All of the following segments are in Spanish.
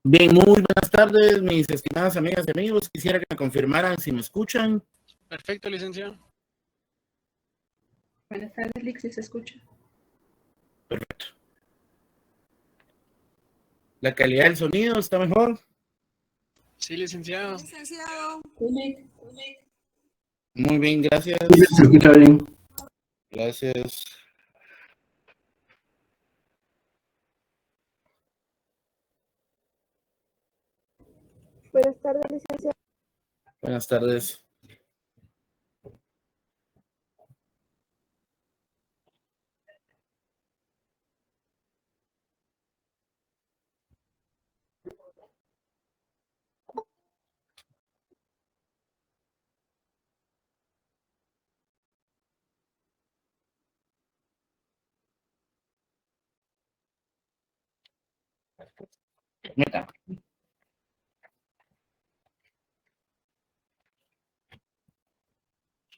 Bien, muy buenas tardes, mis estimadas amigas y amigos. Quisiera que me confirmaran si me escuchan. Perfecto, licenciado. Buenas tardes, Lixi, ¿se escucha? Perfecto. ¿La calidad del sonido está mejor? Sí, licenciado. Muy bien, gracias. Sí, se escucha bien. Gracias. Buenas tardes, licenciado. Buenas tardes. Meta.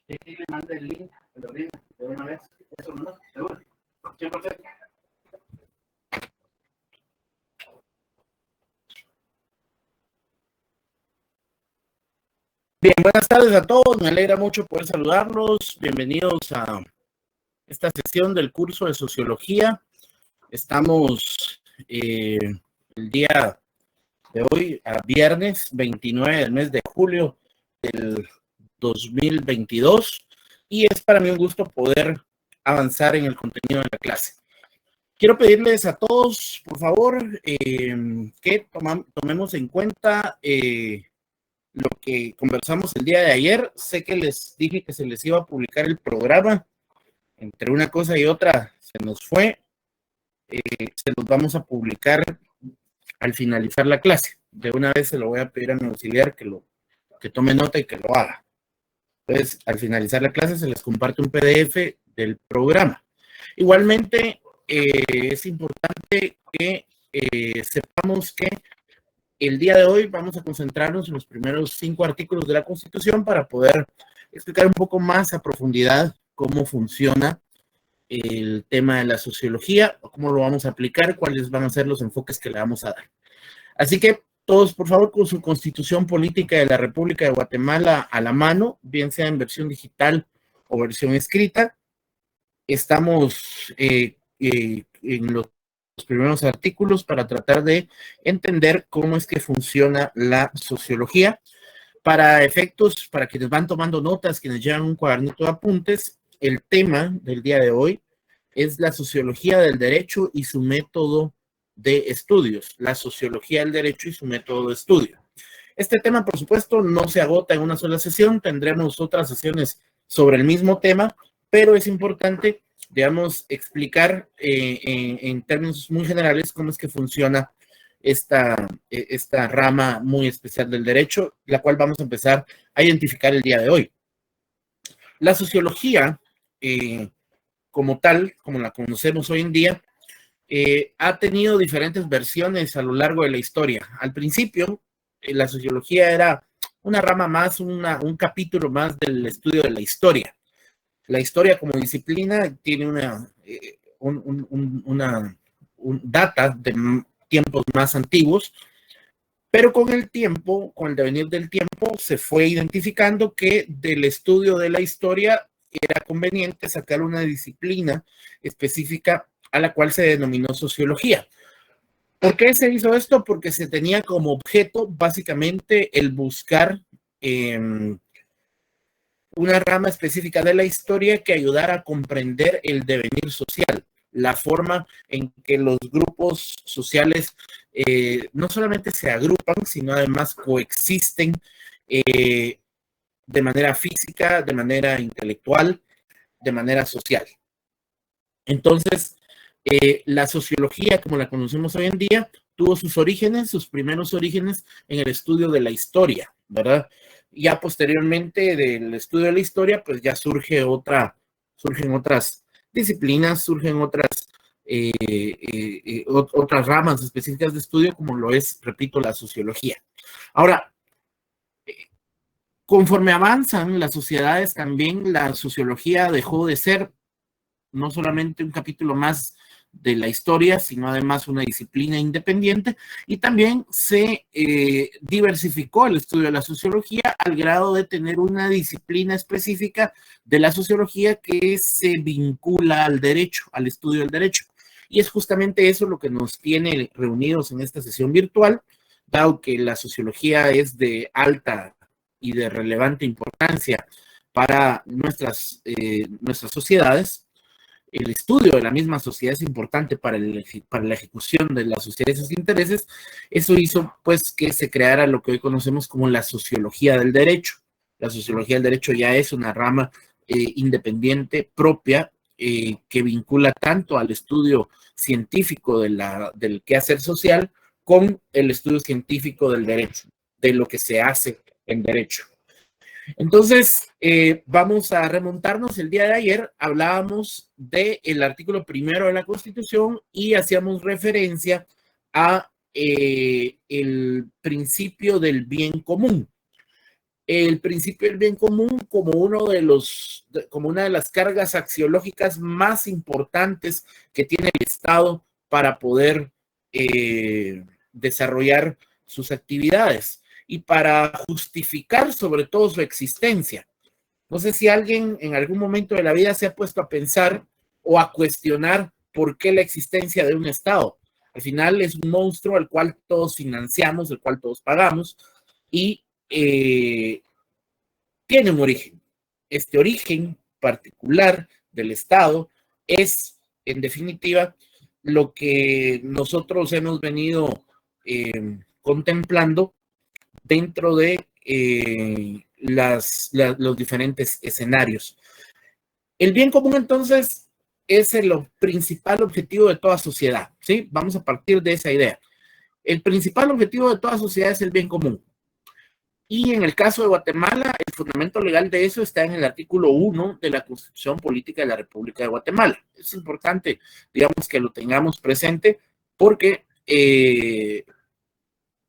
Le manda el link de una vez. Eso no, seguro. 100%. Bien, buenas tardes a todos. Me alegra mucho poder saludarlos. Bienvenidos a esta sesión del curso de Sociología. Estamos el día de hoy, a viernes 29 del mes de julio del 2022, y es para mí un gusto poder avanzar en el contenido de la clase. Quiero pedirles a todos, por favor, que tomemos en cuenta lo que conversamos el día de ayer. Sé que les dije que se les iba a publicar el programa. Entre una cosa y otra se nos fue. Se los vamos a publicar al finalizar la clase. De una vez se lo voy a pedir a mi auxiliar que tome nota y que lo haga. Entonces, al finalizar la clase se les comparte un PDF del programa. Igualmente, es importante que sepamos que el día de hoy vamos a concentrarnos en los primeros 5 artículos de la Constitución para poder explicar un poco más a profundidad cómo funciona el tema de la sociología, cómo lo vamos a aplicar, cuáles van a ser los enfoques que le vamos a dar. Así que todos, por favor, con su Constitución Política de la República de Guatemala a la mano, bien sea en versión digital o versión escrita. Estamos en los primeros artículos para tratar de entender cómo es que funciona la sociología. Para efectos, para quienes van tomando notas, quienes llevan un cuadernito de apuntes, el tema del día de hoy es la sociología del derecho y su método de estudios, la sociología del derecho y su método de estudio. Este tema, por supuesto, no se agota en una sola sesión, tendremos otras sesiones sobre el mismo tema, pero es importante, digamos, explicar en términos muy generales cómo es que funciona esta rama muy especial del derecho, la cual vamos a empezar a identificar el día de hoy. La sociología, como tal, como la conocemos hoy en día, ha tenido diferentes versiones a lo largo de la historia. Al principio, la sociología era una rama más, un capítulo más del estudio de la historia. La historia como disciplina tiene una data de tiempos más antiguos, pero con el tiempo, con el devenir del tiempo, se fue identificando que del estudio de la historia era conveniente sacar una disciplina específica a la cual se denominó sociología. ¿Por qué se hizo esto? Porque se tenía como objeto básicamente el buscar una rama específica de la historia que ayudara a comprender el devenir social, la forma en que los grupos sociales no solamente se agrupan, sino además coexisten de manera física, de manera intelectual, de manera social. Entonces, la sociología, como la conocemos hoy en día, tuvo sus orígenes, sus primeros orígenes en el estudio de la historia, ¿verdad? Ya posteriormente del estudio de la historia, pues ya surgen otras disciplinas, surgen otras ramas específicas de estudio, como lo es, repito, la sociología. Ahora, conforme avanzan las sociedades, también la sociología dejó de ser no solamente un capítulo más de la historia, sino además una disciplina independiente, y también se diversificó el estudio de la sociología al grado de tener una disciplina específica de la sociología que se vincula al derecho, al estudio del derecho. Y es justamente eso lo que nos tiene reunidos en esta sesión virtual, dado que la sociología es de alta y de relevante importancia para nuestras sociedades. El estudio de la misma sociedad es importante para la ejecución de la sociedad y sus intereses. Eso hizo pues que se creara lo que hoy conocemos como la sociología del derecho. La sociología del derecho ya es una rama independiente propia que vincula tanto al estudio científico del quehacer social con el estudio científico del derecho, de lo que se hace en derecho. Entonces, vamos a remontarnos. El día de ayer hablábamos del artículo primero de la Constitución y hacíamos referencia a el principio del bien común. El principio del bien común como una de las cargas axiológicas más importantes que tiene el Estado para poder desarrollar sus actividades y para justificar sobre todo su existencia. No sé si alguien en algún momento de la vida se ha puesto a pensar o a cuestionar por qué la existencia de un Estado. Al final es un monstruo al cual todos financiamos, al cual todos pagamos y tiene un origen. Este origen particular del Estado es, en definitiva, lo que nosotros hemos venido contemplando dentro de los diferentes escenarios. El bien común, entonces, es el principal objetivo de toda sociedad, ¿sí? Vamos a partir de esa idea. El principal objetivo de toda sociedad es el bien común. Y en el caso de Guatemala, el fundamento legal de eso está en el artículo 1 de la Constitución Política de la República de Guatemala. Es importante, digamos, que lo tengamos presente porque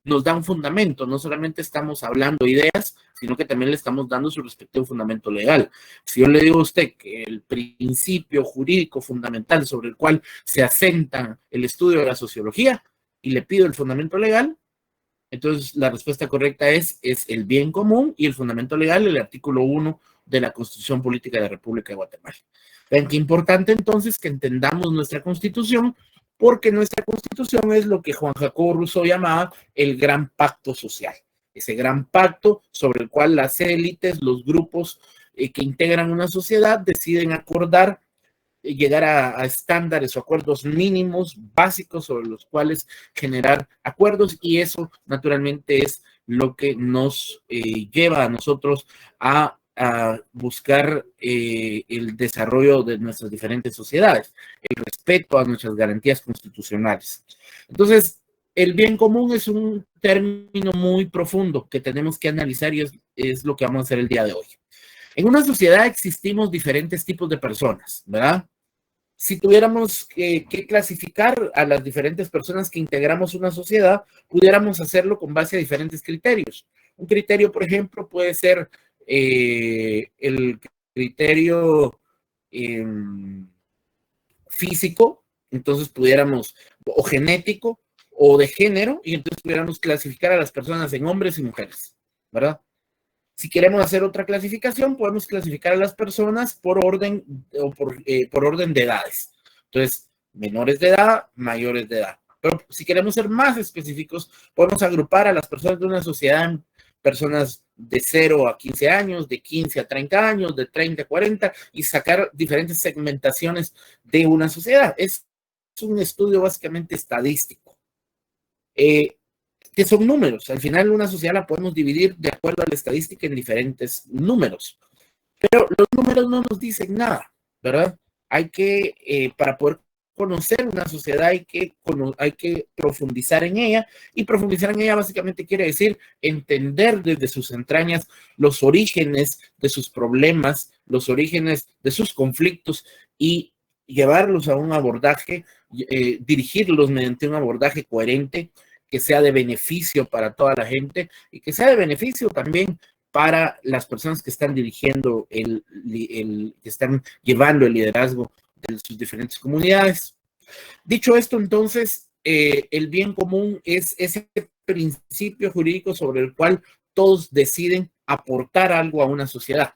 nos da un fundamento. No solamente estamos hablando ideas, sino que también le estamos dando su respectivo fundamento legal. Si yo le digo a usted que el principio jurídico fundamental sobre el cual se asenta el estudio de la sociología y le pido el fundamento legal, entonces la respuesta correcta es el bien común y el fundamento legal, el artículo 1 de la Constitución Política de la República de Guatemala. Vean qué importante entonces que entendamos nuestra Constitución, porque nuestra Constitución es lo que Juan Jacobo Rousseau llamaba el gran pacto social. Ese gran pacto sobre el cual las élites, los grupos que integran una sociedad deciden acordar, llegar a estándares o acuerdos mínimos básicos sobre los cuales generar acuerdos, y eso naturalmente es lo que nos lleva a nosotros a buscar el desarrollo de nuestras diferentes sociedades, el respeto a nuestras garantías constitucionales. Entonces, el bien común es un término muy profundo que tenemos que analizar y es lo que vamos a hacer el día de hoy. En una sociedad existimos diferentes tipos de personas, ¿verdad? Si tuviéramos que clasificar a las diferentes personas que integramos una sociedad, pudiéramos hacerlo con base a diferentes criterios. Un criterio, por ejemplo, puede ser el criterio físico, entonces pudiéramos, o genético, o de género, y entonces pudiéramos clasificar a las personas en hombres y mujeres, ¿verdad? Si queremos hacer otra clasificación, podemos clasificar a las personas por orden o por orden de edades. Entonces, menores de edad, mayores de edad. Pero si queremos ser más específicos, podemos agrupar a las personas de una sociedad en personas de 0 a 15 años, de 15 a 30 años, de 30 a 40, y sacar diferentes segmentaciones de una sociedad. Es un estudio básicamente estadístico. Que son números. Al final una sociedad la podemos dividir de acuerdo a la estadística en diferentes números. Pero los números no nos dicen nada, ¿verdad? Hay que, para poder conocer una sociedad, hay que profundizar en ella, y profundizar en ella básicamente quiere decir entender desde sus entrañas los orígenes de sus problemas, los orígenes de sus conflictos, y llevarlos a un abordaje, dirigirlos mediante un abordaje coherente, que sea de beneficio para toda la gente y que sea de beneficio también para las personas que están dirigiendo, que están llevando el liderazgo de sus diferentes comunidades. Dicho esto, entonces, el bien común es ese principio jurídico sobre el cual todos deciden aportar algo a una sociedad,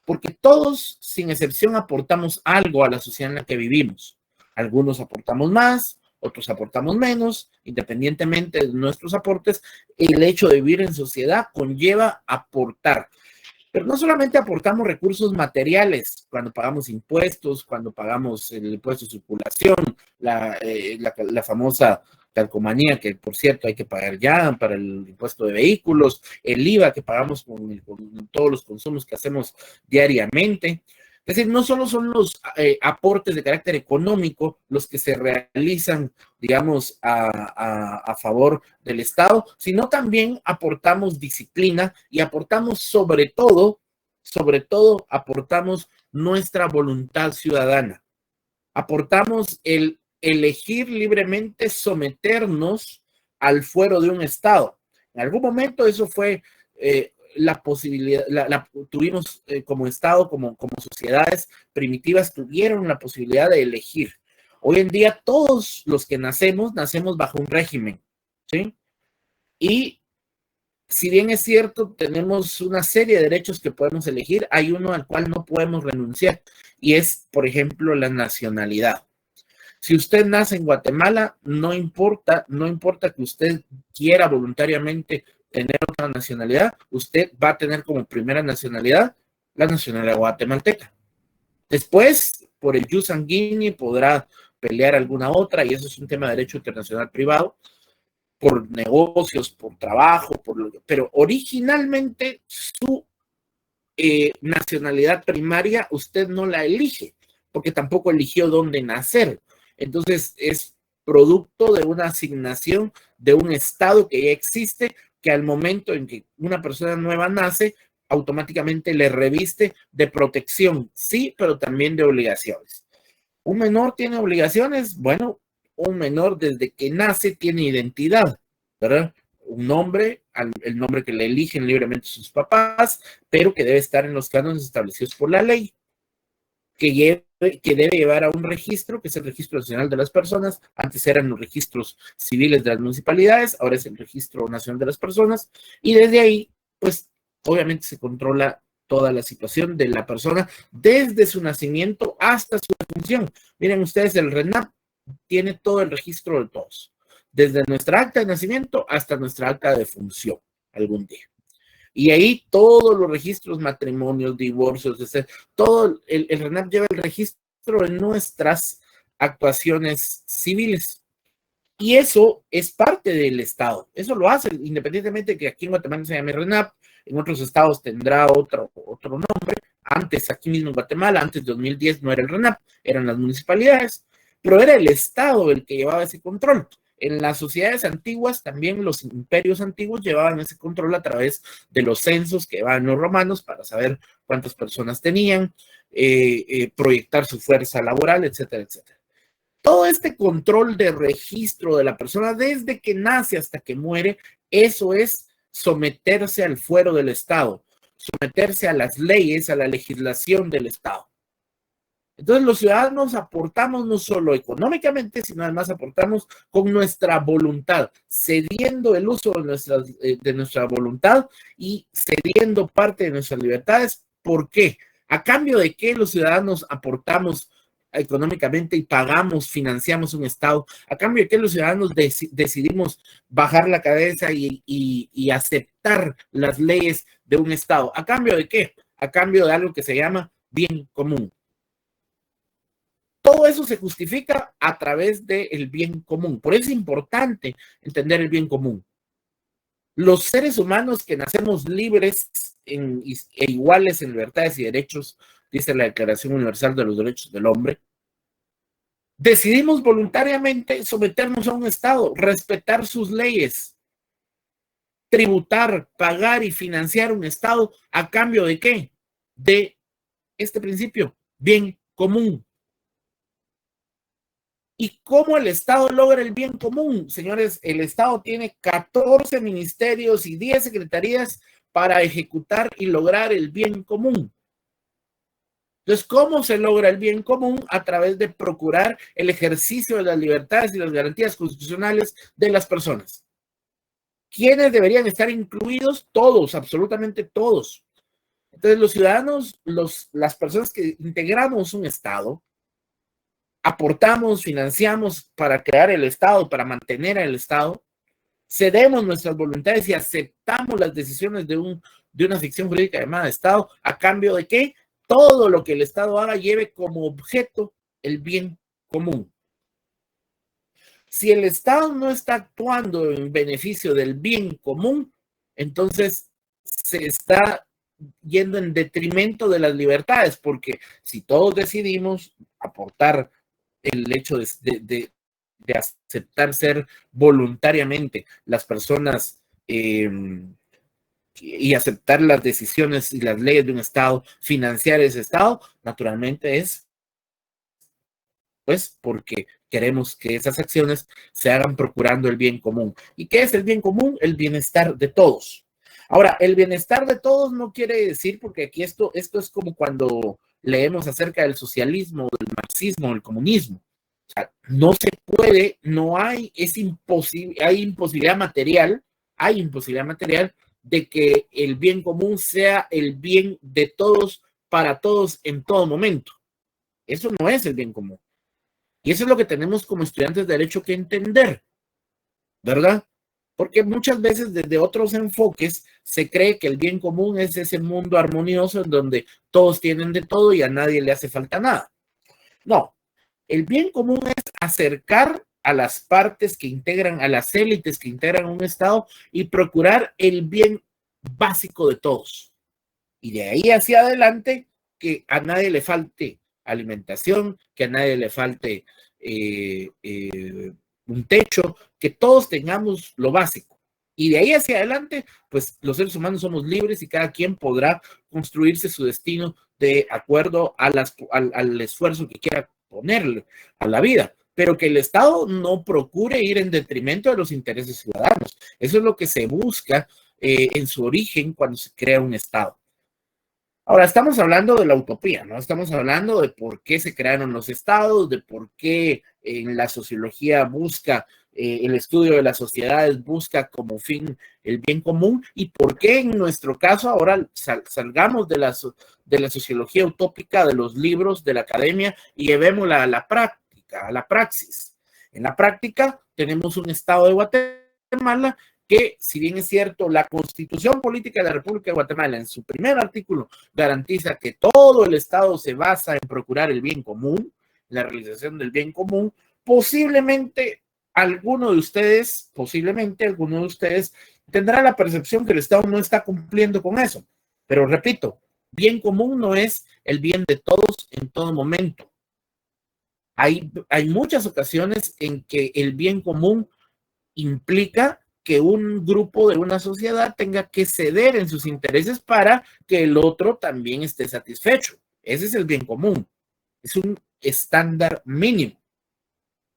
porque todos, sin excepción, aportamos algo a la sociedad en la que vivimos. Algunos aportamos más, otros aportamos menos, independientemente de nuestros aportes. El hecho de vivir en sociedad conlleva aportar. Pero no solamente aportamos recursos materiales cuando pagamos impuestos, cuando pagamos el impuesto de circulación, la famosa calcomanía que, por cierto, hay que pagar ya para el impuesto de vehículos, el IVA que pagamos con todos los consumos que hacemos diariamente. Es decir, no solo son los aportes de carácter económico los que se realizan, digamos, a favor del Estado, sino también aportamos disciplina y aportamos sobre todo, aportamos nuestra voluntad ciudadana. Aportamos el elegir libremente someternos al fuero de un Estado. En algún momento eso fue la posibilidad, tuvimos como Estado, como sociedades primitivas, tuvieron la posibilidad de elegir. Hoy en día todos los que nacemos bajo un régimen, ¿sí? Y si bien es cierto, tenemos una serie de derechos que podemos elegir, hay uno al cual no podemos renunciar y es, por ejemplo, la nacionalidad. Si usted nace en Guatemala, no importa que usted quiera voluntariamente tener otra nacionalidad, usted va a tener como primera nacionalidad la nacionalidad guatemalteca. Después, por el jus sanguíneo, podrá pelear alguna otra, y eso es un tema de derecho internacional privado, por negocios, por trabajo, pero originalmente su nacionalidad primaria usted no la elige, porque tampoco eligió dónde nacer. Entonces es producto de una asignación de un estado que ya existe, que al momento en que una persona nueva nace, automáticamente le reviste de protección, sí, pero también de obligaciones. ¿Un menor tiene obligaciones? Bueno, un menor desde que nace tiene identidad, ¿verdad? Un nombre, el nombre que le eligen libremente sus papás, pero que debe estar en los cánones establecidos por la ley, que debe llevar a un registro, que es el Registro Nacional de las Personas. Antes eran los registros civiles de las municipalidades, ahora es el Registro Nacional de las Personas, y desde ahí, pues, obviamente se controla toda la situación de la persona desde su nacimiento hasta su defunción. Miren ustedes, el RENAP tiene todo el registro de todos, desde nuestra acta de nacimiento hasta nuestra acta de defunción algún día. Y ahí todos los registros, matrimonios, divorcios, todo el RENAP lleva el registro de nuestras actuaciones civiles. Y eso es parte del Estado. Eso lo hace, independientemente de que aquí en Guatemala se llame RENAP, en otros estados tendrá otro nombre. Antes, aquí mismo en Guatemala, antes de 2010 no era el RENAP, eran las municipalidades, pero era el Estado el que llevaba ese control. En las sociedades antiguas, también los imperios antiguos llevaban ese control a través de los censos que llevaban los romanos para saber cuántas personas tenían, proyectar su fuerza laboral, etcétera, etcétera. Todo este control de registro de la persona desde que nace hasta que muere, eso es someterse al fuero del Estado, someterse a las leyes, a la legislación del Estado. Entonces los ciudadanos aportamos no solo económicamente, sino además aportamos con nuestra voluntad, cediendo el uso de nuestra voluntad y cediendo parte de nuestras libertades. ¿Por qué? ¿A cambio de qué los ciudadanos aportamos económicamente y pagamos, financiamos un Estado? ¿A cambio de qué los ciudadanos decidimos bajar la cabeza y aceptar las leyes de un Estado? ¿A cambio de qué? A cambio de algo que se llama bien común. Todo eso se justifica a través del bien común. Por eso es importante entender el bien común. Los seres humanos que nacemos libres e iguales en libertades y derechos, dice la Declaración Universal de los Derechos del Hombre, decidimos voluntariamente someternos a un Estado, respetar sus leyes, tributar, pagar y financiar un Estado. ¿A cambio de qué? De este principio, bien común. ¿Y cómo el Estado logra el bien común? Señores, el Estado tiene 14 ministerios y 10 secretarías para ejecutar y lograr el bien común. Entonces, ¿cómo se logra el bien común? A través de procurar el ejercicio de las libertades y las garantías constitucionales de las personas. ¿Quiénes deberían estar incluidos? Todos, absolutamente todos. Entonces, los ciudadanos, las personas que integramos un Estado, aportamos, financiamos para crear el Estado, para mantener el Estado, cedemos nuestras voluntades y aceptamos las decisiones de una ficción jurídica llamada Estado, ¿a cambio de qué? Todo lo que el Estado haga lleve como objeto el bien común. Si el Estado no está actuando en beneficio del bien común, entonces se está yendo en detrimento de las libertades, porque si todos decidimos aportar el hecho de aceptar ser voluntariamente las personas y aceptar las decisiones y las leyes de un Estado, financiar ese Estado, naturalmente es pues porque queremos que esas acciones se hagan procurando el bien común. ¿Y qué es el bien común? El bienestar de todos. Ahora, el bienestar de todos no quiere decir, porque aquí esto es como cuando leemos acerca del socialismo, del marxismo, del comunismo. O sea, no se puede, no hay, es imposible, hay imposibilidad material de que el bien común sea el bien de todos, para todos, en todo momento. Eso no es el bien común. Y eso es lo que tenemos como estudiantes de derecho que entender, ¿verdad? Porque muchas veces desde otros enfoques se cree que el bien común es ese mundo armonioso en donde todos tienen de todo y a nadie le hace falta nada. No, el bien común es acercar a las partes que integran, a las élites que integran un Estado y procurar el bien básico de todos. Y de ahí hacia adelante, que a nadie le falte alimentación, que a nadie le falte un techo, que todos tengamos lo básico. Y de ahí hacia adelante, pues los seres humanos somos libres y cada quien podrá construirse su destino de acuerdo al esfuerzo que quiera ponerle a la vida. Pero que el Estado no procure ir en detrimento de los intereses ciudadanos. Eso es lo que se busca en su origen cuando se crea un Estado. Ahora, estamos hablando de la utopía, ¿no? Estamos hablando de por qué se crearon los estados, de por qué en la sociología busca, el estudio de las sociedades busca como fin el bien común y por qué en nuestro caso ahora salgamos de la sociología utópica, de los libros, de la academia y llevémosla a la práctica, a la praxis. En la práctica tenemos un estado de Guatemala que, si bien es cierto, la Constitución Política de la República de Guatemala en su primer artículo garantiza que todo el Estado se basa en procurar el bien común, la realización del bien común, posiblemente alguno de ustedes tendrá la percepción que el Estado no está cumpliendo con eso. Pero repito, bien común no es el bien de todos en todo momento. Hay muchas ocasiones en que el bien común implica que un grupo de una sociedad tenga que ceder en sus intereses para que el otro también esté satisfecho. Ese es el bien común. Es un estándar mínimo.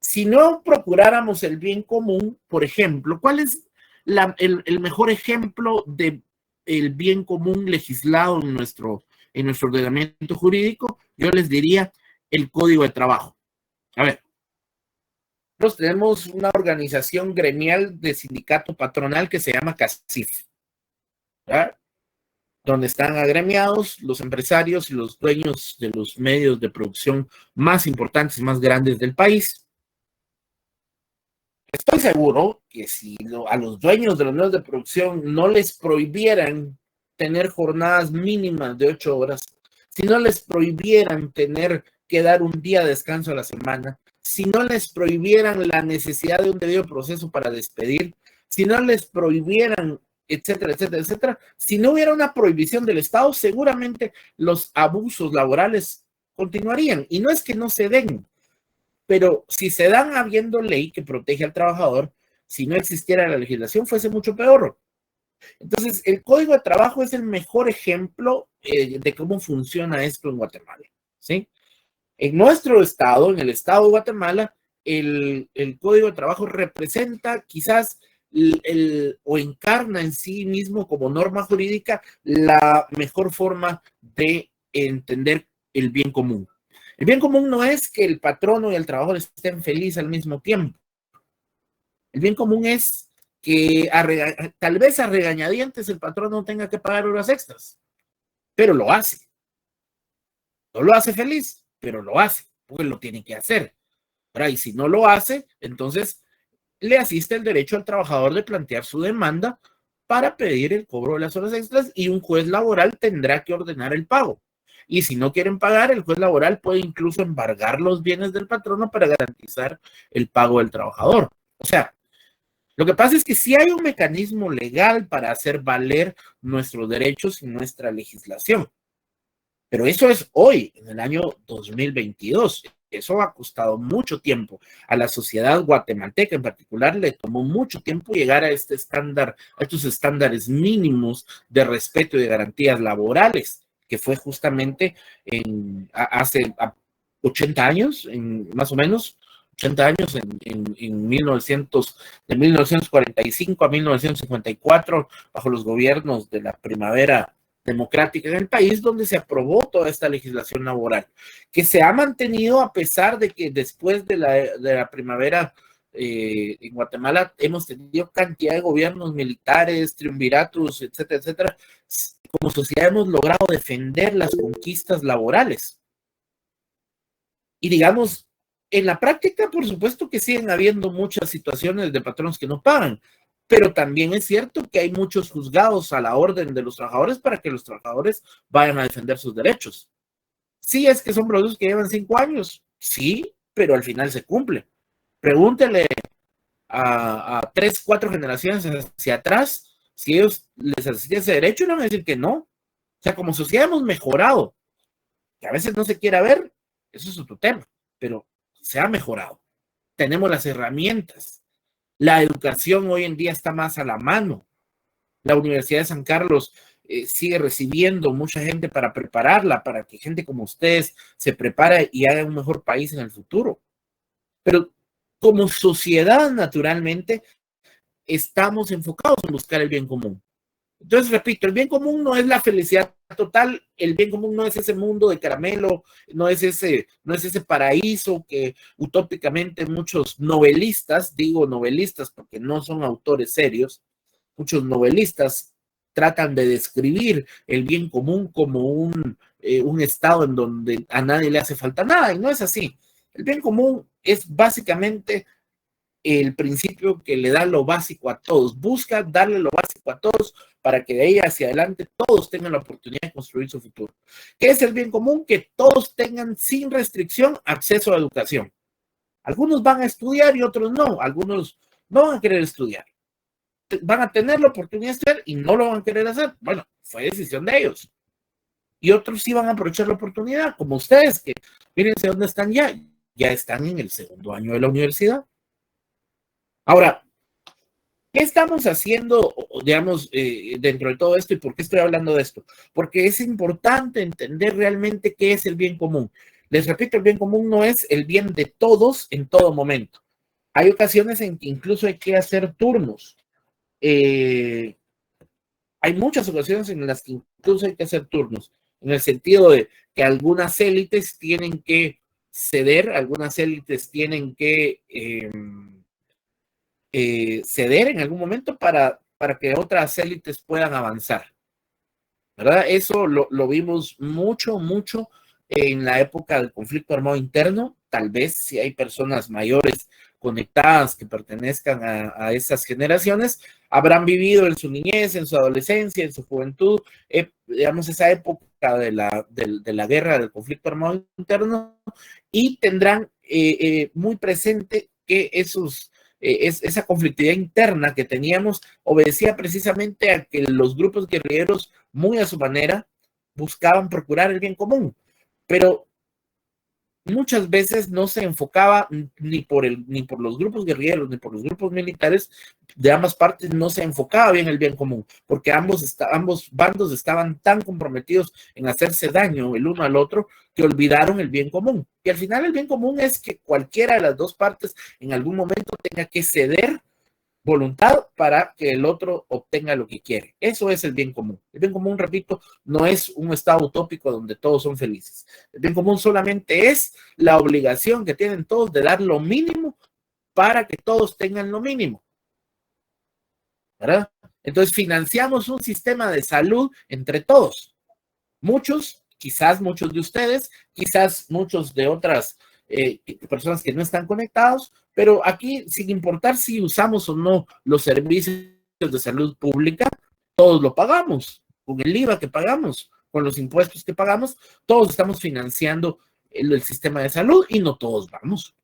Si no procuráramos el bien común, por ejemplo, ¿cuál es el mejor ejemplo de el bien común legislado en nuestro ordenamiento jurídico? Yo les diría el Código de Trabajo. A ver, nosotros tenemos una organización gremial de sindicato patronal que se llama CACIF, ¿verdad? Donde están agremiados los empresarios y los dueños de los medios de producción más importantes y más grandes del país. Estoy seguro que si a los dueños de los medios de producción no les prohibieran tener jornadas mínimas de 8 horas, si no les prohibieran tener que dar un día de descanso a la semana, si no les prohibieran la necesidad de un debido proceso para despedir, si no les prohibieran, etcétera, etcétera, etcétera, si no hubiera una prohibición del Estado, seguramente los abusos laborales continuarían. Y no es que no se den, pero si se dan habiendo ley que protege al trabajador, si no existiera la legislación, fuese mucho peor. Entonces, el Código de Trabajo es el mejor ejemplo de cómo funciona esto en Guatemala, ¿sí? En nuestro estado, en el estado de Guatemala, el Código de Trabajo representa quizás o encarna en sí mismo como norma jurídica la mejor forma de entender el bien común. El bien común no es que el patrono y el trabajador estén felices al mismo tiempo. El bien común es que tal vez a regañadientes el patrón no tenga que pagar horas extras, pero lo hace. No lo hace feliz, pero lo hace, porque lo tiene que hacer. Y si no lo hace, entonces le asiste el derecho al trabajador de plantear su demanda para pedir el cobro de las horas extras y un juez laboral tendrá que ordenar el pago. Y si no quieren pagar, el juez laboral puede incluso embargar los bienes del patrono para garantizar el pago del trabajador. O sea, lo que pasa es que sí hay un mecanismo legal para hacer valer nuestros derechos y nuestra legislación. Pero eso es hoy, en el año 2022. Eso ha costado mucho tiempo. A la sociedad guatemalteca en particular le tomó mucho tiempo llegar a este estándar, a estos estándares mínimos de respeto y de garantías laborales, que fue justamente hace 80 años, más o menos, 80 años en 1945 a 1954, bajo los gobiernos de la primavera democrática en el país, donde se aprobó toda esta legislación laboral, que se ha mantenido a pesar de que después de la primavera en Guatemala hemos tenido cantidad de gobiernos militares, triunviratos, etcétera, etcétera. Como sociedad hemos logrado defender las conquistas laborales. Y digamos, en la práctica, por supuesto que siguen habiendo muchas situaciones de patronos que no pagan, pero también es cierto que hay muchos juzgados a la orden de los trabajadores para que los trabajadores vayan a defender sus derechos. Sí, es que son procesos que llevan 5 años, sí, pero al final se cumple. Pregúntele a 3, 4 generaciones hacia atrás si ellos les asistían ese derecho y no van a decir que no. O sea, como sociedad hemos mejorado, que a veces no se quiera ver, eso es otro tema, pero se ha mejorado. Tenemos las herramientas. La educación hoy en día está más a la mano. La Universidad de San Carlos sigue recibiendo mucha gente para prepararla, para que gente como ustedes se prepare y haga un mejor país en el futuro. Pero como sociedad, naturalmente, estamos enfocados en buscar el bien común. Entonces, repito, el bien común no es la felicidad total, el bien común no es ese mundo de caramelo, no es ese paraíso que utópicamente muchos novelistas, digo novelistas porque no son autores serios, muchos novelistas tratan de describir el bien común como un estado en donde a nadie le hace falta nada, y no es así. El bien común es básicamente el principio que le da lo básico a todos, busca darle lo básico a todos para que de ahí hacia adelante todos tengan la oportunidad de construir su futuro. ¿Qué es el bien común? Que todos tengan sin restricción acceso a la educación. Algunos van a estudiar y otros no, algunos no van a querer estudiar. Van a tener la oportunidad de estudiar y no lo van a querer hacer. Bueno, fue decisión de ellos. Y otros sí van a aprovechar la oportunidad, como ustedes, que mírense dónde están ya están en el 2º año de la universidad. Ahora, ¿qué estamos haciendo, digamos, dentro de todo esto y por qué estoy hablando de esto? Porque es importante entender realmente qué es el bien común. Les repito, el bien común no es el bien de todos en todo momento. Hay ocasiones en que incluso hay que hacer turnos. Hay muchas ocasiones en las que incluso hay que hacer turnos, en el sentido de que algunas élites tienen que ceder, algunas élites tienen que ceder en algún momento para que otras élites puedan avanzar, ¿verdad? Eso lo vimos mucho en la época del conflicto armado interno. Tal vez si hay personas mayores conectadas que pertenezcan a esas generaciones, habrán vivido en su niñez, en su adolescencia, en su juventud, digamos, esa época de la guerra, del conflicto armado interno, y tendrán muy presente que esa conflictividad interna que teníamos obedecía precisamente a que los grupos guerrilleros, muy a su manera, buscaban procurar el bien común, pero muchas veces no se enfocaba ni por los grupos guerrilleros ni por los grupos militares de ambas partes, no se enfocaba bien el bien común, porque ambos bandos estaban tan comprometidos en hacerse daño el uno al otro que olvidaron el bien común. Y al final el bien común es que cualquiera de las dos partes en algún momento tenga que ceder voluntad para que el otro obtenga lo que quiere. Eso es el bien común. El bien común, repito, no es un estado utópico donde todos son felices. El bien común solamente es la obligación que tienen todos de dar lo mínimo para que todos tengan lo mínimo, ¿verdad? Entonces financiamos un sistema de salud entre todos. Muchos, quizás muchos de ustedes, quizás muchos de otras personas que no están conectados, pero aquí, sin importar si usamos o no los servicios de salud pública, todos lo pagamos, con el IVA que pagamos, con los impuestos que pagamos, todos estamos financiando el sistema de salud y no todos vamos.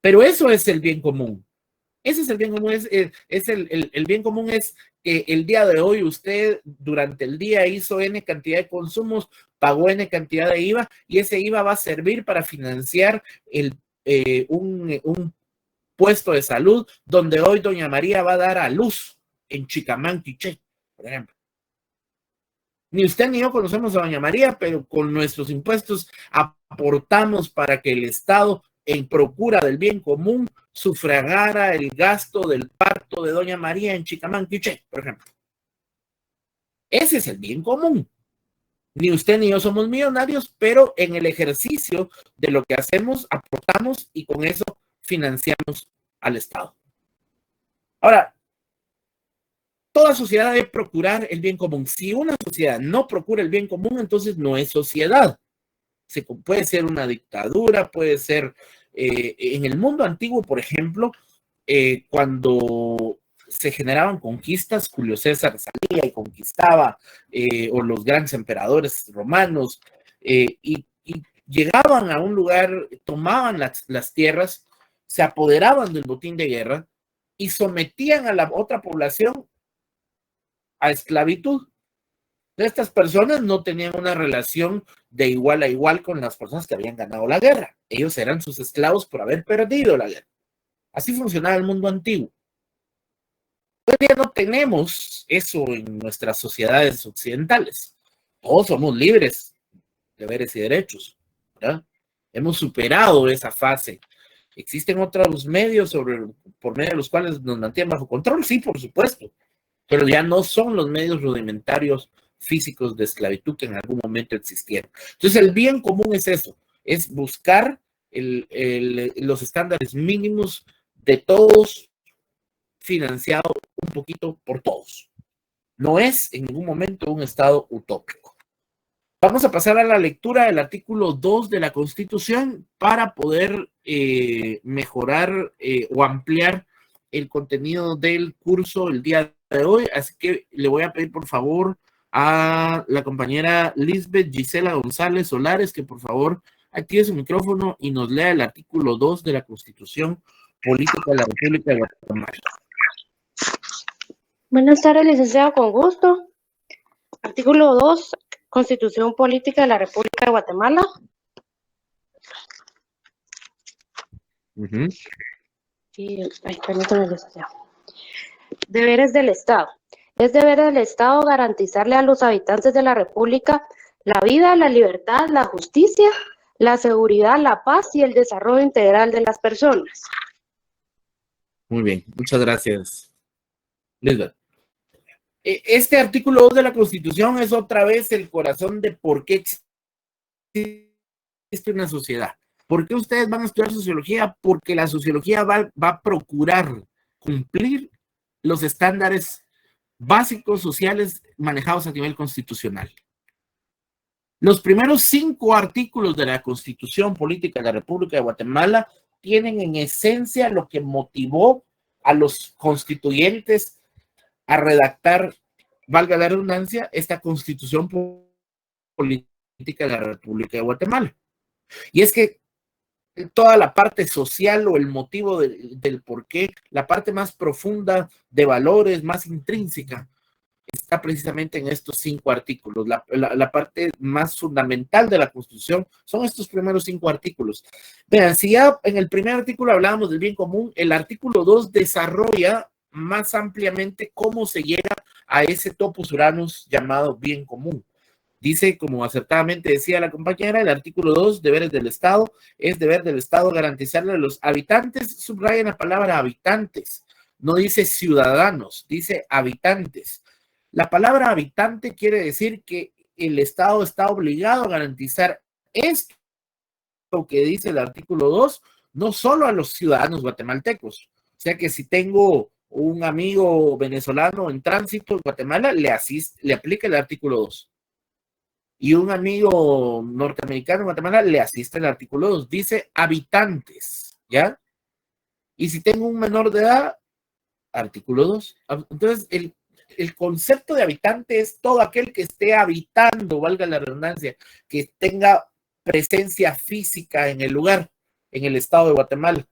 Pero eso es el bien común. Ese es el bien común, el bien común es que el día de hoy usted durante el día hizo N cantidad de consumos, pagó N cantidad de IVA y ese IVA va a servir para financiar un puesto de salud donde hoy doña María va a dar a luz en Chicamán, Quiché, por ejemplo. Ni usted ni yo conocemos a doña María, pero con nuestros impuestos aportamos para que el Estado, en procura del bien común, sufragara el gasto del parto de doña María en Chicamán, Quiché, por ejemplo. Ese es el bien común. Ni usted ni yo somos millonarios, pero en el ejercicio de lo que hacemos, aportamos y con eso financiamos al Estado. Ahora, toda sociedad debe procurar el bien común. Si una sociedad no procura el bien común, entonces no es sociedad. Puede ser una dictadura, puede ser... en el mundo antiguo, por ejemplo, cuando se generaban conquistas, Julio César salía y conquistaba, o los grandes emperadores romanos, y llegaban a un lugar, tomaban las tierras, se apoderaban del botín de guerra y sometían a la otra población a esclavitud. Estas personas no tenían una relación de igual a igual con las personas que habían ganado la guerra. Ellos eran sus esclavos por haber perdido la guerra. Así funcionaba el mundo antiguo. Hoy día no tenemos eso en nuestras sociedades occidentales. Todos somos libres, deberes y derechos, ¿verdad? Hemos superado esa fase. ¿Existen otros medios por medio de los cuales nos mantienen bajo control? Sí, por supuesto. Pero ya no son los medios rudimentarios físicos de esclavitud que en algún momento existieron. Entonces, el bien común es eso, es buscar los estándares mínimos de todos, financiado un poquito por todos. No es en ningún momento un estado utópico. Vamos a pasar a la lectura del artículo 2 de la Constitución para poder mejorar o ampliar el contenido del curso el día de hoy. Así que le voy a pedir por favor a la compañera Lisbeth Gisela González Solares que por favor active su micrófono y nos lea el artículo 2 de la Constitución Política de la República de Guatemala. Buenas tardes, licenciado, con gusto. Artículo 2, Constitución Política de la República de Guatemala. Permítame, licenciado. Deberes del Estado. Es deber del Estado garantizarle a los habitantes de la República la vida, la libertad, la justicia, la seguridad, la paz y el desarrollo integral de las personas. Muy bien, muchas gracias, Lisbeth. Este artículo 2 de la Constitución es otra vez el corazón de por qué existe una sociedad. ¿Por qué ustedes van a estudiar sociología? Porque la sociología va a procurar cumplir los estándares básicos sociales manejados a nivel constitucional. Los primeros 5 artículos de la Constitución Política de la República de Guatemala tienen en esencia lo que motivó a los constituyentes a redactar, valga la redundancia, esta Constitución Política de la República de Guatemala. Y es que toda la parte social o el motivo del por qué, la parte más profunda de valores, más intrínseca, está precisamente en estos 5 artículos. La parte más fundamental de la Constitución son estos primeros 5 artículos. Vean, si ya en el primer artículo hablábamos del bien común, el artículo 2 desarrolla más ampliamente cómo se llega a ese topos uranus llamado bien común. Dice, como acertadamente decía la compañera, el artículo 2, deberes del Estado, es deber del Estado garantizarle a los habitantes, subrayen la palabra habitantes, no dice ciudadanos, dice habitantes. La palabra habitante quiere decir que el Estado está obligado a garantizar esto que dice el artículo 2, no solo a los ciudadanos guatemaltecos. O sea que si tengo un amigo venezolano en tránsito en Guatemala, le aplica el artículo 2. Y un amigo norteamericano en Guatemala le asiste el artículo 2. Dice habitantes, ¿ya? Y si tengo un menor de edad, artículo 2. Entonces, el concepto de habitante es todo aquel que esté habitando, valga la redundancia, que tenga presencia física en el lugar, en el estado de Guatemala.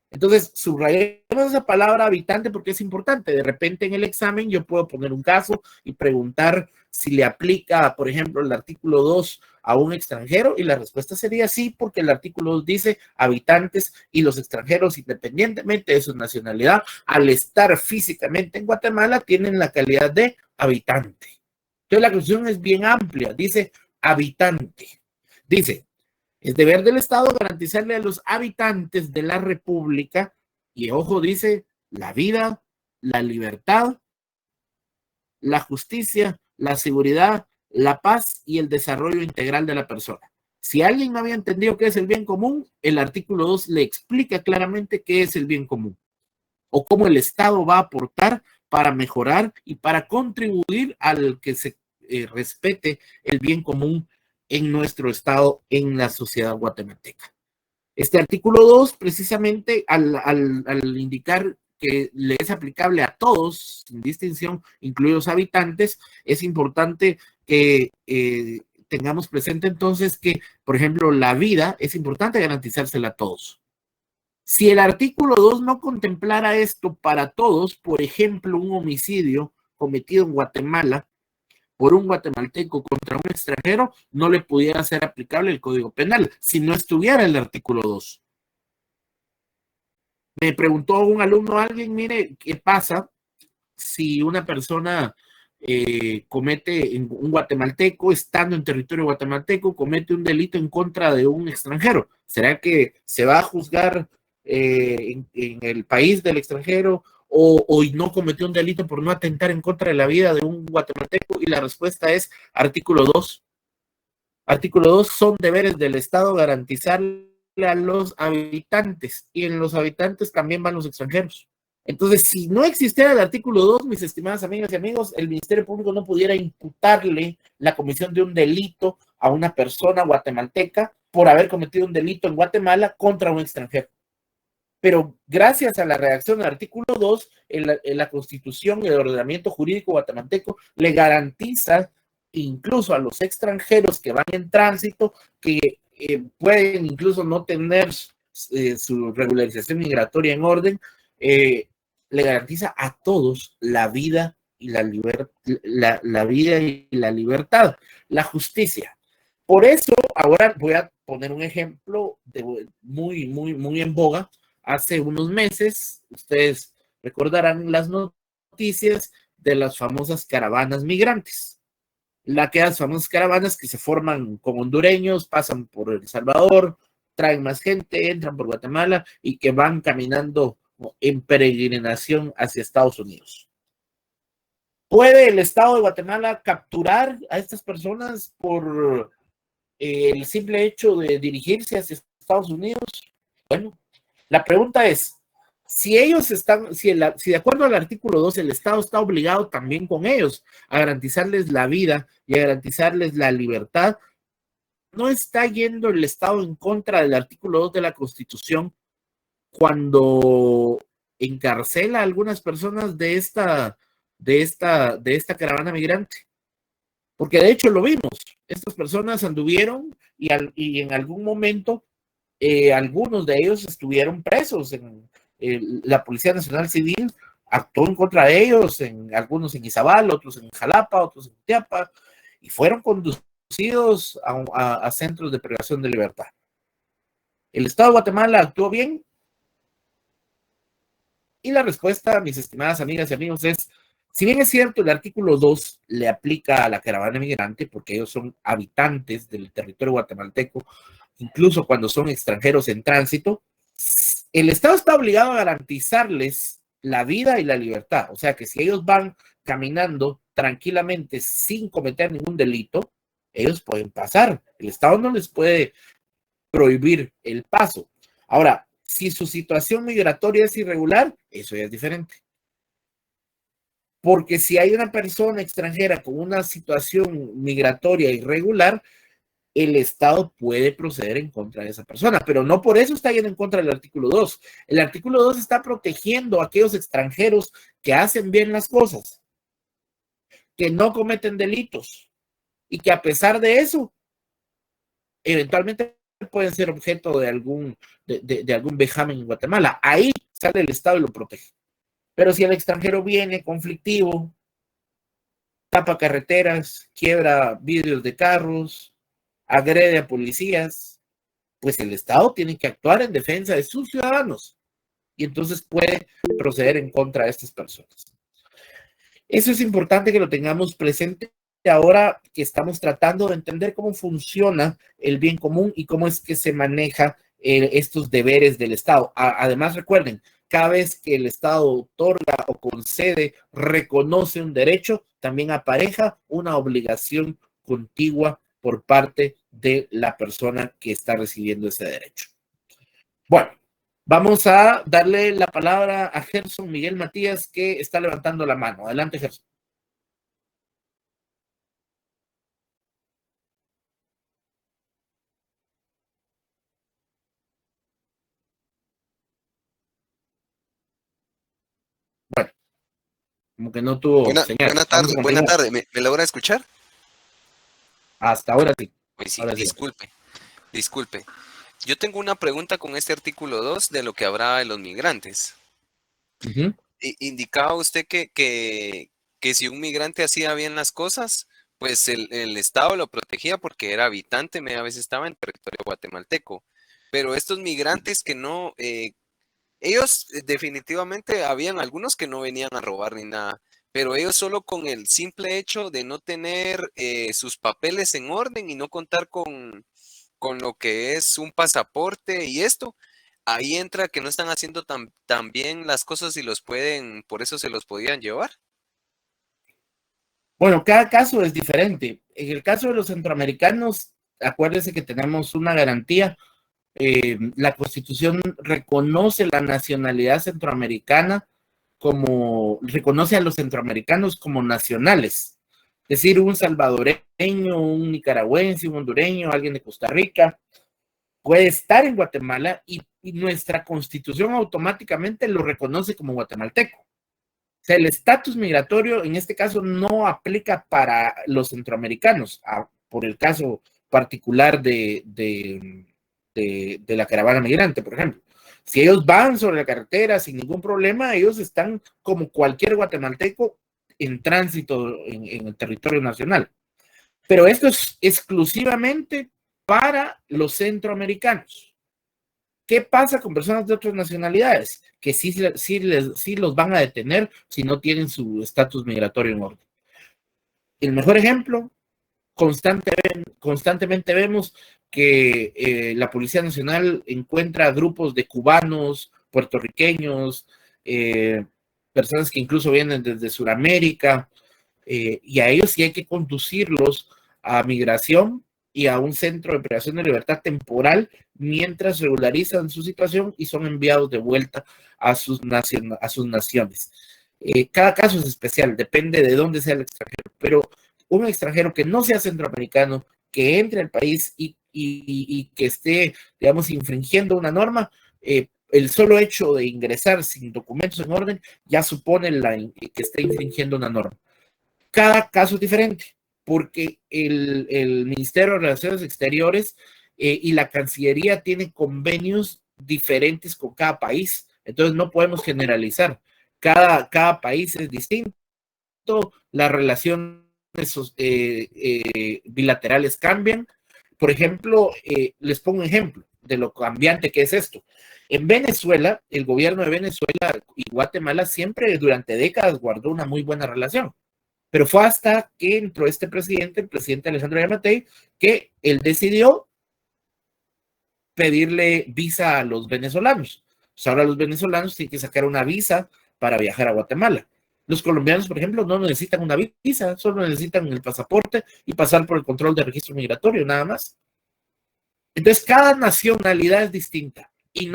Entonces, subrayemos esa palabra habitante porque es importante. De repente en el examen yo puedo poner un caso y preguntar si le aplica, por ejemplo, el artículo 2 a un extranjero, y la respuesta sería sí, porque el artículo 2 dice habitantes, y los extranjeros, independientemente de su nacionalidad, al estar físicamente en Guatemala, tienen la calidad de habitante. Entonces la Constitución es bien amplia, dice habitante. Dice, es deber del Estado garantizarle a los habitantes de la República, y ojo, dice, la vida, la libertad, la justicia, la seguridad, la paz y el desarrollo integral de la persona. Si alguien no había entendido qué es el bien común, el artículo 2 le explica claramente qué es el bien común o cómo el Estado va a aportar para mejorar y para contribuir al que se respete el bien común en nuestro Estado, en la sociedad guatemalteca. Este artículo 2, precisamente al indicar que le es aplicable a todos, sin distinción, incluidos habitantes, es importante que tengamos presente entonces que, por ejemplo, la vida es importante garantizársela a todos. Si el artículo 2 no contemplara esto para todos, por ejemplo, un homicidio cometido en Guatemala por un guatemalteco contra un extranjero, no le pudiera ser aplicable el Código Penal si no estuviera el artículo 2. Me preguntó un alumno, alguien, mire, ¿qué pasa si una persona comete, un guatemalteco, estando en territorio guatemalteco, comete un delito en contra de un extranjero? ¿Será que se va a juzgar en el país del extranjero o no cometió un delito por no atentar en contra de la vida de un guatemalteco? Y la respuesta es artículo 2. Artículo 2, son deberes del Estado garantizarle a los habitantes, y en los habitantes también van los extranjeros. Entonces, si no existiera el artículo 2, mis estimadas amigas y amigos, el Ministerio Público no pudiera imputarle la comisión de un delito a una persona guatemalteca por haber cometido un delito en Guatemala contra un extranjero. Pero gracias a la redacción del artículo 2, en la Constitución y el ordenamiento jurídico guatemalteco le garantiza incluso a los extranjeros que van en tránsito, que pueden incluso no tener su regularización migratoria en orden, le garantiza a todos la vida y la vida y la libertad, la justicia. Por eso, ahora voy a poner un ejemplo muy en boga. Hace unos meses, ustedes recordarán las noticias de las famosas caravanas migrantes. Aquellas famosas caravanas que se forman con hondureños, pasan por El Salvador, traen más gente, entran por Guatemala y que van caminando en peregrinación hacia Estados Unidos. ¿Puede el Estado de Guatemala capturar a estas personas por el simple hecho de dirigirse hacia Estados Unidos? Bueno, la pregunta es, si ellos están, si de acuerdo al artículo 2, el Estado está obligado también con ellos a garantizarles la vida y a garantizarles la libertad, ¿no está yendo el Estado en contra del artículo 2 de la Constitución cuando encarcela a algunas personas de esta caravana migrante? Porque de hecho lo vimos, estas personas anduvieron y en algún momento algunos de ellos estuvieron presos. La Policía Nacional Civil actuó en contra de ellos, algunos en Izabal, otros en Jalapa, otros en Tiapa, y fueron conducidos a centros de privación de libertad. ¿El Estado de Guatemala actuó bien? Y la respuesta, mis estimadas amigas y amigos, es, si bien es cierto, el artículo 2 le aplica a la caravana migrante porque ellos son habitantes del territorio guatemalteco, incluso cuando son extranjeros en tránsito, el Estado está obligado a garantizarles la vida y la libertad. O sea que si ellos van caminando tranquilamente sin cometer ningún delito, ellos pueden pasar. El Estado no les puede prohibir el paso. Ahora, si su situación migratoria es irregular, eso ya es diferente. Porque si hay una persona extranjera con una situación migratoria irregular, el Estado puede proceder en contra de esa persona, pero no por eso está yendo en contra del artículo 2. El artículo 2 está protegiendo a aquellos extranjeros que hacen bien las cosas, que no cometen delitos y que a pesar de eso, eventualmente pueden ser objeto de algún vejamen en Guatemala. Ahí sale el Estado y lo protege. Pero si el extranjero viene conflictivo, tapa carreteras, quiebra vidrios de carros, agrede a policías, pues el Estado tiene que actuar en defensa de sus ciudadanos y entonces puede proceder en contra de estas personas. Eso es importante que lo tengamos presente ahora que estamos tratando de entender cómo funciona el bien común y cómo es que se maneja estos deberes del Estado. Además, recuerden, cada vez que el Estado otorga o concede, reconoce un derecho, también apareja una obligación contigua por parte de la persona que está recibiendo ese derecho. Bueno, vamos a darle la palabra a Gerson Miguel Matías, que está levantando la mano. Adelante, Gerson. Bueno, como que no tuvo señal. Buena tarde. ¿Me logra escuchar? Hasta ahora sí. Pues sí, Ahora sí. Disculpe. Yo tengo una pregunta con este artículo 2 de lo que hablaba de los migrantes. Indicaba usted que si un migrante hacía bien las cosas, pues el Estado lo protegía porque era habitante, media vez estaba en territorio guatemalteco. Pero estos migrantes que no, ellos definitivamente habían algunos que no venían a robar ni nada, pero ellos solo con el simple hecho de no tener sus papeles en orden y no contar con lo que es un pasaporte y esto, ahí entra que no están haciendo tan bien las cosas y por eso se los podían llevar. Bueno, cada caso es diferente. En el caso de los centroamericanos, acuérdense que tenemos una garantía. La Constitución reconoce la nacionalidad centroamericana reconoce a los centroamericanos como nacionales. Es decir, un salvadoreño, un nicaragüense, un hondureño, alguien de Costa Rica, puede estar en Guatemala y nuestra Constitución automáticamente lo reconoce como guatemalteco. O sea, el estatus migratorio en este caso no aplica para los centroamericanos, por el caso particular de la caravana migrante, por ejemplo. Si ellos van sobre la carretera sin ningún problema, ellos están como cualquier guatemalteco en tránsito en el territorio nacional. Pero esto es exclusivamente para los centroamericanos. ¿Qué pasa con personas de otras nacionalidades? Que sí los van a detener si no tienen su estatus migratorio en orden. El mejor ejemplo, constantemente vemos que la Policía Nacional encuentra grupos de cubanos, puertorriqueños, personas que incluso vienen desde Sudamérica, y a ellos sí hay que conducirlos a migración y a un centro de privación de libertad temporal mientras regularizan su situación y son enviados de vuelta a sus naciones. Cada caso es especial, depende de dónde sea el extranjero, pero un extranjero que no sea centroamericano, que entre al país y que esté, digamos, infringiendo una norma, el solo hecho de ingresar sin documentos en orden ya supone que esté infringiendo una norma. Cada caso es diferente, porque el Ministerio de Relaciones Exteriores y la Cancillería tienen convenios diferentes con cada país, entonces no podemos generalizar. Cada país es distinto, las relaciones bilaterales cambian. Por ejemplo, les pongo un ejemplo de lo cambiante que es esto. En Venezuela, el gobierno de Venezuela y Guatemala siempre durante décadas guardó una muy buena relación, pero fue hasta que entró el presidente Alejandro Yamatei, que él decidió pedirle visa a los venezolanos. Pues ahora los venezolanos tienen que sacar una visa para viajar a Guatemala. Los colombianos, por ejemplo, no necesitan una visa, solo necesitan el pasaporte y pasar por el control de registro migratorio, nada más. Entonces, cada nacionalidad es distinta y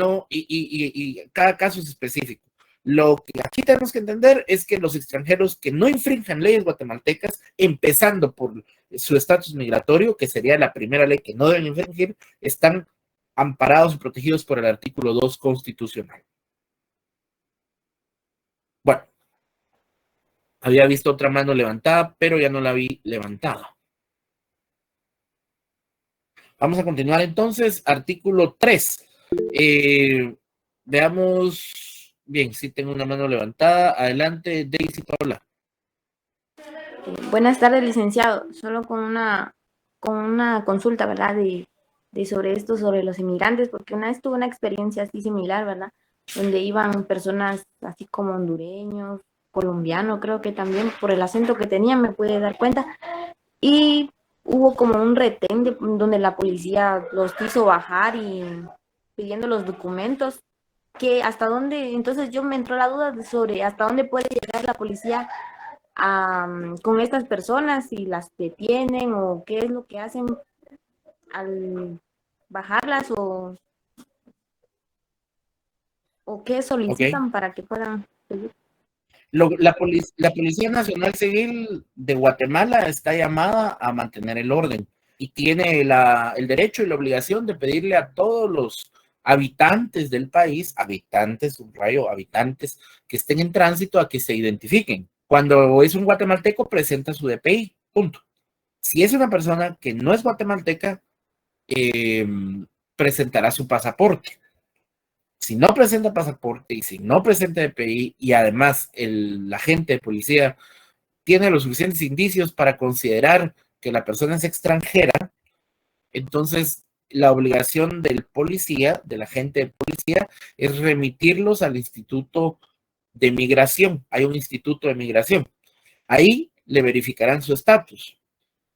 cada caso es específico. Lo que aquí tenemos que entender es que los extranjeros que no infrinjan leyes guatemaltecas, empezando por su estatus migratorio, que sería la primera ley que no deben infringir, están amparados y protegidos por el artículo 2 constitucional. Bueno, había visto otra mano levantada, pero ya no la vi levantada. Vamos a continuar entonces, artículo 3. Veamos, bien, sí tengo una mano levantada. Adelante, Daisy Paola. Buenas tardes, licenciado. Solo con una consulta, ¿verdad? De sobre esto, sobre los inmigrantes, porque una vez tuve una experiencia así similar, ¿verdad? Donde iban personas así como hondureños, colombianos, creo que también por el acento que tenían me pude dar cuenta. Y hubo como un retén donde la policía los quiso bajar y pidiendo los documentos, que hasta dónde, entonces yo me entró la duda sobre hasta dónde puede llegar la policía con estas personas, si las detienen o qué es lo que hacen al bajarlas o qué solicitan para que puedan seguir. La Policía Nacional Civil de Guatemala está llamada a mantener el orden y tiene el derecho y la obligación de pedirle a todos los habitantes del país, habitantes que estén en tránsito, a que se identifiquen. Cuando es un guatemalteco, presenta su DPI, punto. Si es una persona que no es guatemalteca, presentará su pasaporte. Si no presenta pasaporte y si no presenta DPI y además el agente de policía tiene los suficientes indicios para considerar que la persona es extranjera, entonces la obligación del policía, del agente de policía, es remitirlos al Instituto de Migración. Hay un Instituto de Migración. Ahí le verificarán su estatus,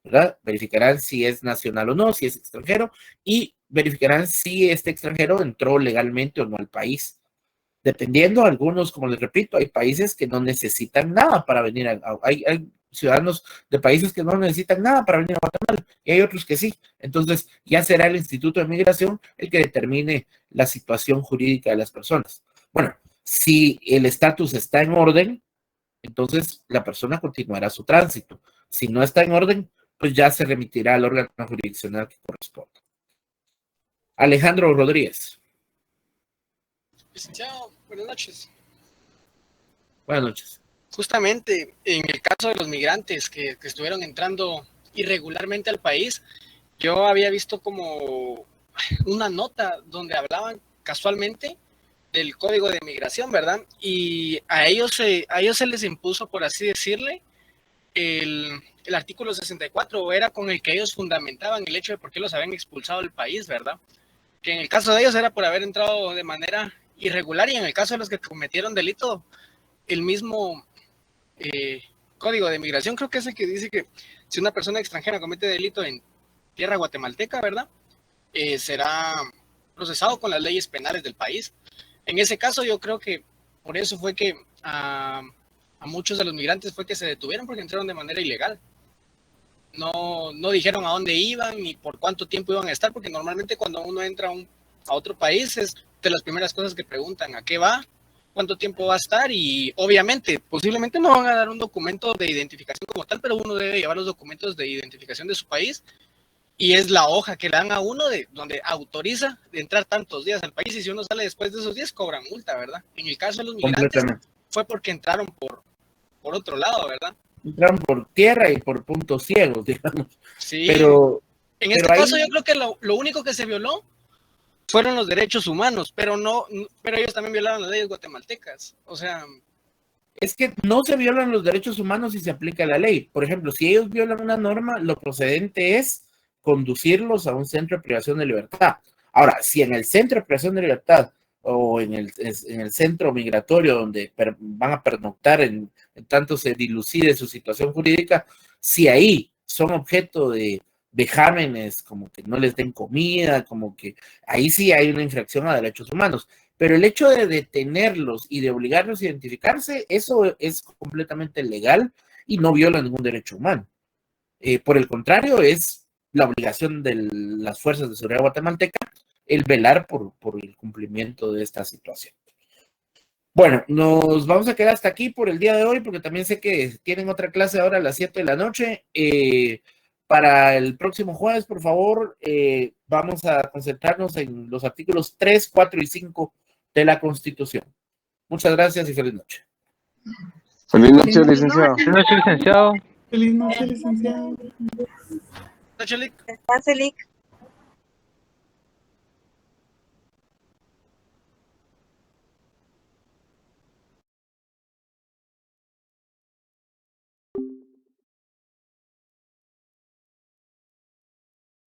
¿verdad? Verificarán si es nacional o no, si es extranjero, y verificarán si este extranjero entró legalmente o no al país. Dependiendo, algunos, como les repito, hay países que no necesitan nada para venir hay ciudadanos de países que no necesitan nada para venir a Guatemala, y hay otros que sí. Entonces, ya será el Instituto de Migración el que determine la situación jurídica de las personas. Bueno, si el estatus está en orden, entonces la persona continuará su tránsito. Si no está en orden, pues ya se remitirá al órgano jurisdiccional que corresponda. Alejandro Rodríguez. Licenciado, buenas noches. Buenas noches. Justamente en el caso de los migrantes que estuvieron entrando irregularmente al país, yo había visto como una nota donde hablaban casualmente del Código de Migración, ¿verdad? Y a ellos se les impuso, por así decirle, el artículo 64, era con el que ellos fundamentaban el hecho de por qué los habían expulsado del país, ¿verdad? Que en el caso de ellos era por haber entrado de manera irregular, y en el caso de los que cometieron delito, el mismo Código de Migración, creo que es el que dice que si una persona extranjera comete delito en tierra guatemalteca, ¿verdad? Será procesado con las leyes penales del país. En ese caso yo creo que por eso fue que a muchos de los migrantes fue que se detuvieron, porque entraron de manera ilegal. No dijeron a dónde iban ni por cuánto tiempo iban a estar, porque normalmente cuando uno entra a otro país es de las primeras cosas que preguntan: ¿a qué va? ¿Cuánto tiempo va a estar? Y obviamente, posiblemente no van a dar un documento de identificación como tal, pero uno debe llevar los documentos de identificación de su país, y es la hoja que le dan a uno donde autoriza de entrar tantos días al país, y si uno sale después de esos días cobran multa, ¿verdad? En el caso de los migrantes fue porque entraron por otro lado, ¿verdad? Entraron por tierra y por puntos ciegos, digamos. Sí, pero en este caso yo creo que lo único que se violó fueron los derechos humanos, pero ellos también violaron las leyes guatemaltecas. O sea, es que no se violan los derechos humanos si se aplica la ley. Por ejemplo, si ellos violan una norma, lo procedente es conducirlos a un centro de privación de libertad. Ahora, si en el centro de privación de libertad o en el centro migratorio donde van a pernoctar en tanto se dilucide su situación jurídica, si ahí son objeto de vejámenes, como que no les den comida, como que ahí sí hay una infracción a derechos humanos. Pero el hecho de detenerlos y de obligarlos a identificarse, eso es completamente legal y no viola ningún derecho humano. Por el contrario, es la obligación de las fuerzas de seguridad guatemalteca el velar por el cumplimiento de esta situación. Bueno, nos vamos a quedar hasta aquí por el día de hoy, porque también sé que tienen otra clase ahora a las 7 de la noche. Para el próximo jueves, por favor, vamos a concentrarnos en los artículos 3, 4 y 5 de la Constitución. Muchas gracias y feliz noche. Feliz noche, licenciado. Feliz noche, licenciado. Feliz noche, licenciado. Noche, Lic. Descanse, Lic.